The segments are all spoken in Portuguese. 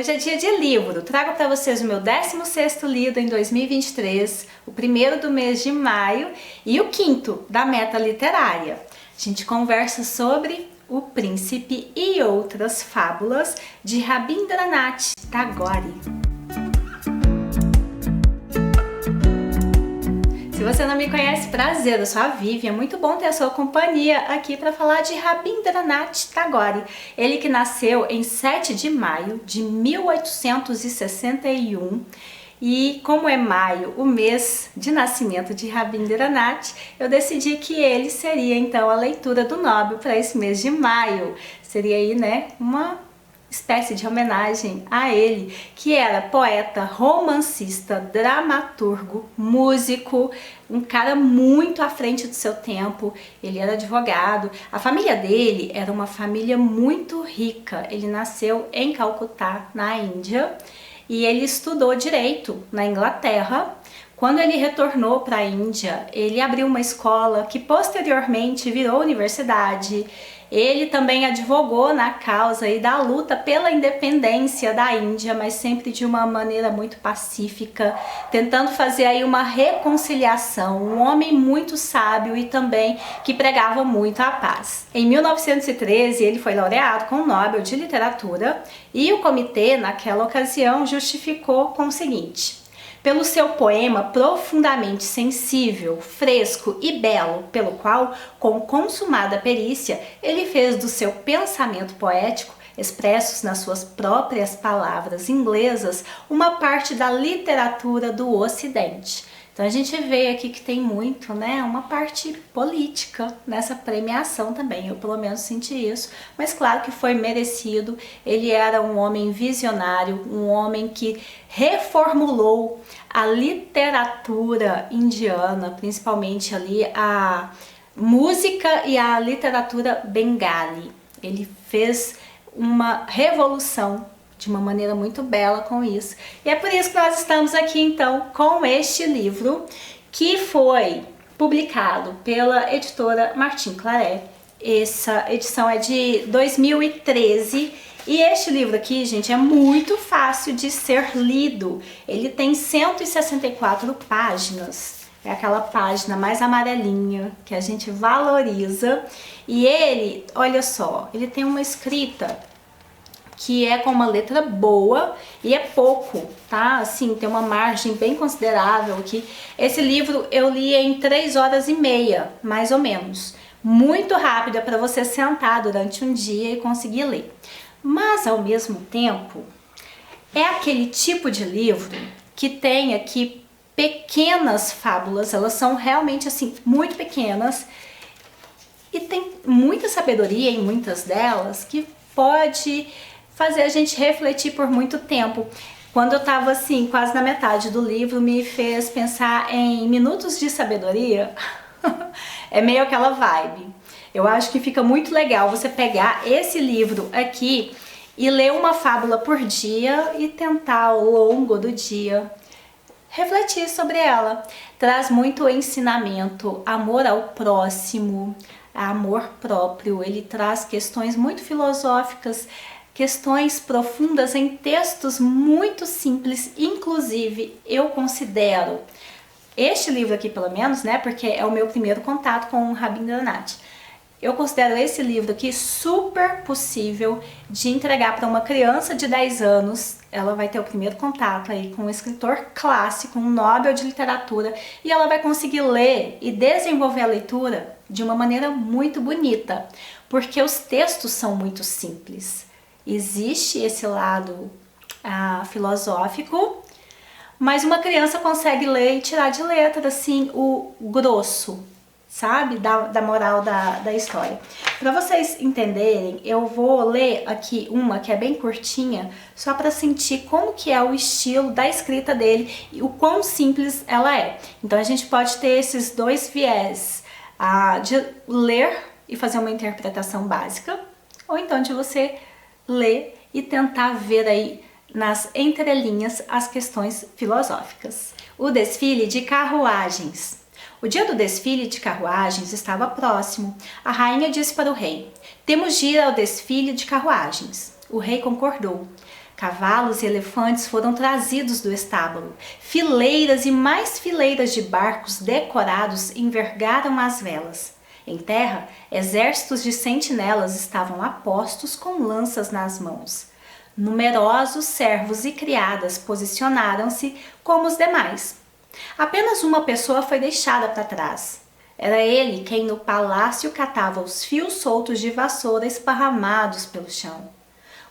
Hoje é dia de livro, trago para vocês o meu 16º lido em 2023, o primeiro do mês de maio e o quinto da meta literária. A gente conversa sobre O Príncipe e Outras Fábulas de Rabindranath Tagore. Se você não me conhece, prazer, eu sou a Vivi, é muito bom ter a sua companhia aqui para falar de Rabindranath Tagore. Ele que nasceu em 7 de maio de 1861 e como é maio, o mês de nascimento de Rabindranath, eu decidi que ele seria então a leitura do Nobel para esse mês de maio. Seria aí, né, uma espécie de homenagem a ele, que era poeta, romancista, dramaturgo, músico, um cara muito à frente do seu tempo. Ele era advogado. A família dele era uma família muito rica. Ele nasceu em Calcutá, na Índia, e ele estudou direito na Inglaterra. Quando ele retornou para a Índia, ele abriu uma escola que posteriormente virou universidade. Ele também advogou na causa e da luta pela independência da Índia, mas sempre de uma maneira muito pacífica, tentando fazer aí uma reconciliação. Um homem muito sábio e também que pregava muito a paz. Em 1913, ele foi laureado com o Nobel de Literatura e o comitê, naquela ocasião, justificou com o seguinte: pelo seu poema profundamente sensível, fresco e belo, pelo qual, com consumada perícia, ele fez do seu pensamento poético, expressos nas suas próprias palavras inglesas, uma parte da literatura do Ocidente. Então a gente vê aqui que tem muito, né, uma parte política nessa premiação também, eu pelo menos senti isso, mas claro que foi merecido. Ele era um homem visionário, um homem que reformulou a literatura indiana, principalmente ali a música e a literatura bengali. Ele fez uma revolução de uma maneira muito bela com isso. E é por isso que nós estamos aqui então com este livro, que foi publicado pela editora Martin Claret. Essa edição é de 2013 e este livro aqui, gente, é muito fácil de ser lido. Ele tem 164 páginas. É aquela página mais amarelinha que a gente valoriza. E ele, olha só, ele tem uma escrita que é com uma letra boa e é pouco, tá? Assim, tem uma margem bem considerável aqui. Esse livro eu li em 3 horas e meia, mais ou menos. Muito rápido, é para você sentar durante um dia e conseguir ler. Mas, ao mesmo tempo, é aquele tipo de livro que tem aqui pequenas fábulas. Elas são realmente, assim, muito pequenas. E tem muita sabedoria em muitas delas que pode fazer a gente refletir por muito tempo. Quando eu tava assim, quase na metade do livro, me fez pensar em Minutos de Sabedoria. É meio aquela vibe. Eu acho que fica muito legal você pegar esse livro aqui e ler uma fábula por dia e tentar ao longo do dia refletir sobre ela. Traz muito ensinamento, amor ao próximo, amor próprio. Ele traz questões muito filosóficas, questões profundas em textos muito simples. Inclusive, eu considero este livro aqui, pelo menos, né, porque é o meu primeiro contato com o Rabindranath, eu considero esse livro aqui super possível de entregar para uma criança de 10 anos. Ela vai ter o primeiro contato aí com um escritor clássico, um Nobel de Literatura, e ela vai conseguir ler e desenvolver a leitura de uma maneira muito bonita, porque os textos são muito simples. Existe esse lado filosófico, mas uma criança consegue ler e tirar de letra assim o grosso, sabe, da moral da história. Para vocês entenderem, eu vou ler aqui uma que é bem curtinha, só para sentir como que é o estilo da escrita dele e o quão simples ela é. Então a gente pode ter esses dois viés, de ler e fazer uma interpretação básica, ou então de você ler e tentar ver aí nas entrelinhas as questões filosóficas. O desfile de carruagens. O dia do desfile de carruagens estava próximo. A rainha disse para o rei: "Temos de ir ao desfile de carruagens." O rei concordou. Cavalos e elefantes foram trazidos do estábulo. Fileiras e mais fileiras de barcos decorados envergaram as velas. Em terra, exércitos de sentinelas estavam a postos com lanças nas mãos. Numerosos servos e criadas posicionaram-se como os demais. Apenas uma pessoa foi deixada para trás. Era ele quem no palácio catava os fios soltos de vassoura esparramados pelo chão.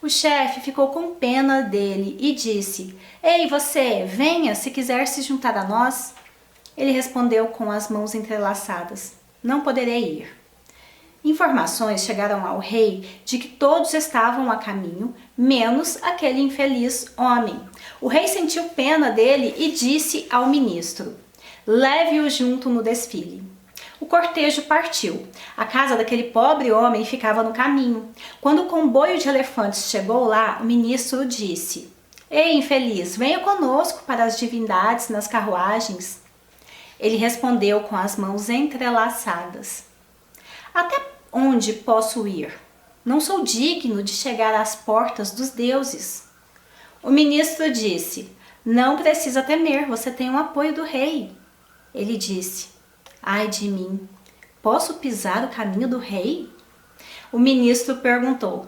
O chefe ficou com pena dele e disse: "Ei, você, venha se quiser se juntar a nós." Ele respondeu com as mãos entrelaçadas: "Não poderei ir." Informações chegaram ao rei de que todos estavam a caminho, menos aquele infeliz homem. O rei sentiu pena dele e disse ao ministro: "Leve-o junto no desfile." O cortejo partiu. A casa daquele pobre homem ficava no caminho. Quando o comboio de elefantes chegou lá, o ministro disse: "Ei, infeliz, venha conosco para as divindades nas carruagens." Ele respondeu com as mãos entrelaçadas: "Até onde posso ir? Não sou digno de chegar às portas dos deuses." O ministro disse: "Não precisa temer, você tem o apoio do rei." Ele disse: "Ai de mim, posso pisar o caminho do rei?" O ministro perguntou: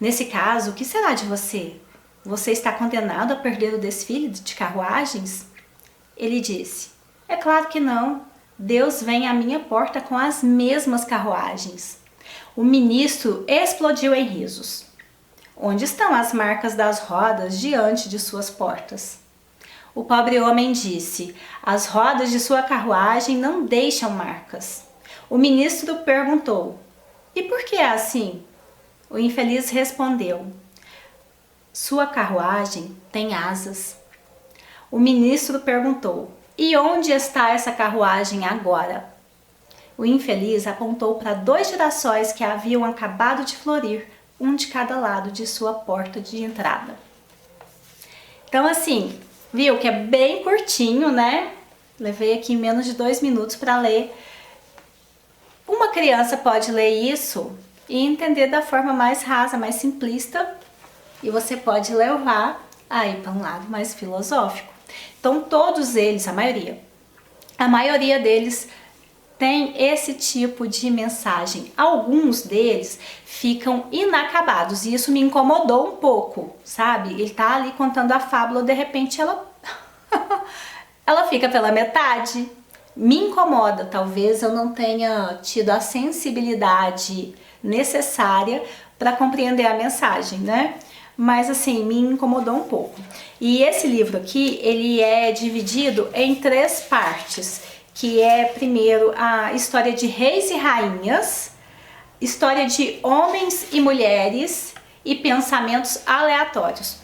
"Nesse caso, o que será de você? Você está condenado a perder o desfile de carruagens?" Ele disse: "É claro que não. Deus vem à minha porta com as mesmas carruagens." O ministro explodiu em risos. "Onde estão as marcas das rodas diante de suas portas?" O pobre homem disse: "As rodas de sua carruagem não deixam marcas." O ministro perguntou: "E por que é assim?" O infeliz respondeu: "Sua carruagem tem asas." O ministro perguntou: "E onde está essa carruagem agora?" O infeliz apontou para 2 girassóis que haviam acabado de florir, um de cada lado de sua porta de entrada. Então assim, viu que é bem curtinho, né? Levei aqui menos de 2 minutos para ler. Uma criança pode ler isso e entender da forma mais rasa, mais simplista, e você pode levar aí para um lado mais filosófico. Então todos eles, a maioria deles tem esse tipo de mensagem. Alguns deles ficam inacabados e isso me incomodou um pouco, sabe? Ele tá ali contando a fábula, de repente ela ela fica pela metade. Me incomoda, talvez eu não tenha tido a sensibilidade necessária para compreender a mensagem, né? Mas assim, me incomodou um pouco. E esse livro aqui, ele é dividido em 3 partes, que é primeiro a história de reis e rainhas, história de homens e mulheres e pensamentos aleatórios.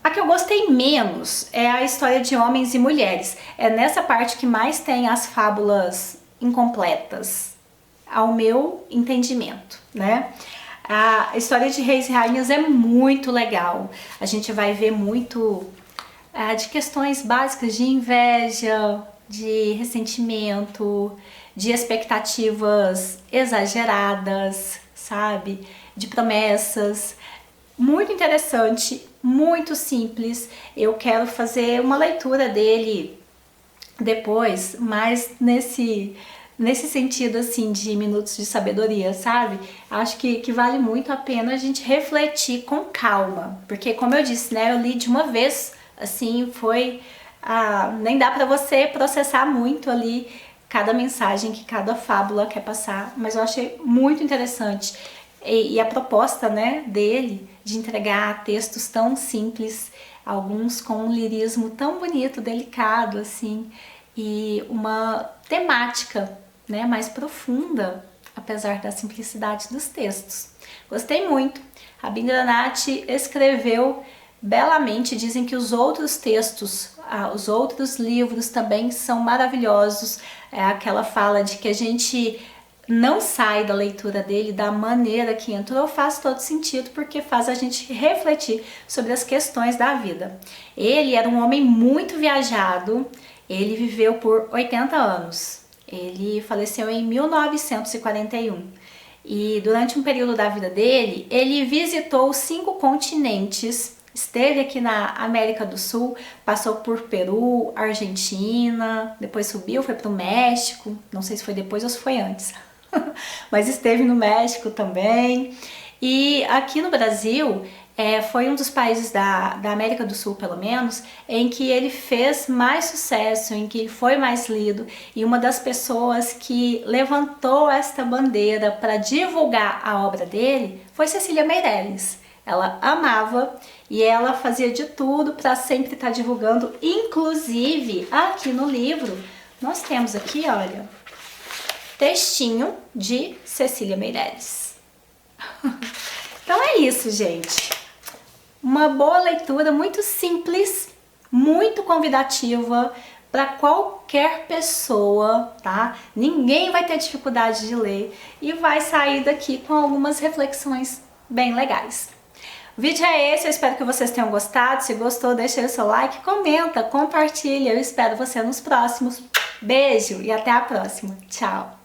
A que eu gostei menos é a história de homens e mulheres. É nessa parte que mais tem as fábulas incompletas, ao meu entendimento, né? A história de reis e rainhas é muito legal. A gente vai ver muito de questões básicas de inveja, de ressentimento, de expectativas exageradas, sabe? De promessas. Muito interessante, muito simples. Eu quero fazer uma leitura dele depois, mas nesse sentido assim de minutos de sabedoria, sabe? Acho que vale muito a pena a gente refletir com calma, porque como eu disse, né, eu li de uma vez, assim, foi nem dá para você processar muito ali cada mensagem que cada fábula quer passar, mas eu achei muito interessante. E a proposta, né, dele de entregar textos tão simples, alguns com um lirismo tão bonito, delicado, assim, e uma temática, né, mais profunda, apesar da simplicidade dos textos. Gostei muito. Rabindranath escreveu belamente. Dizem que os outros textos, os outros livros também são maravilhosos. Aquela fala de que a gente não sai da leitura dele da maneira que entrou, faz todo sentido, porque faz a gente refletir sobre as questões da vida. Ele era um homem muito viajado, ele viveu por 80 anos, ele faleceu em 1941 e durante um período da vida dele, ele visitou 5 continentes esteve aqui na América do Sul, passou por Peru, Argentina, depois subiu, foi para o México, não sei se foi depois ou se foi antes, mas esteve no México também. E aqui no Brasil, foi um dos países da América do Sul, pelo menos, em que ele fez mais sucesso, em que ele foi mais lido. E uma das pessoas que levantou esta bandeira para divulgar a obra dele foi Cecília Meirelles. Ela amava e ela fazia de tudo para sempre estar divulgando. Inclusive, aqui no livro, nós temos aqui, olha, textinho de Cecília Meirelles. Então é isso, gente. Uma boa leitura, muito simples, muito convidativa para qualquer pessoa, tá? Ninguém vai ter dificuldade de ler e vai sair daqui com algumas reflexões bem legais. O vídeo é esse, eu espero que vocês tenham gostado. Se gostou, deixa aí o seu like, comenta, compartilha. Eu espero você nos próximos. Beijo e até a próxima. Tchau!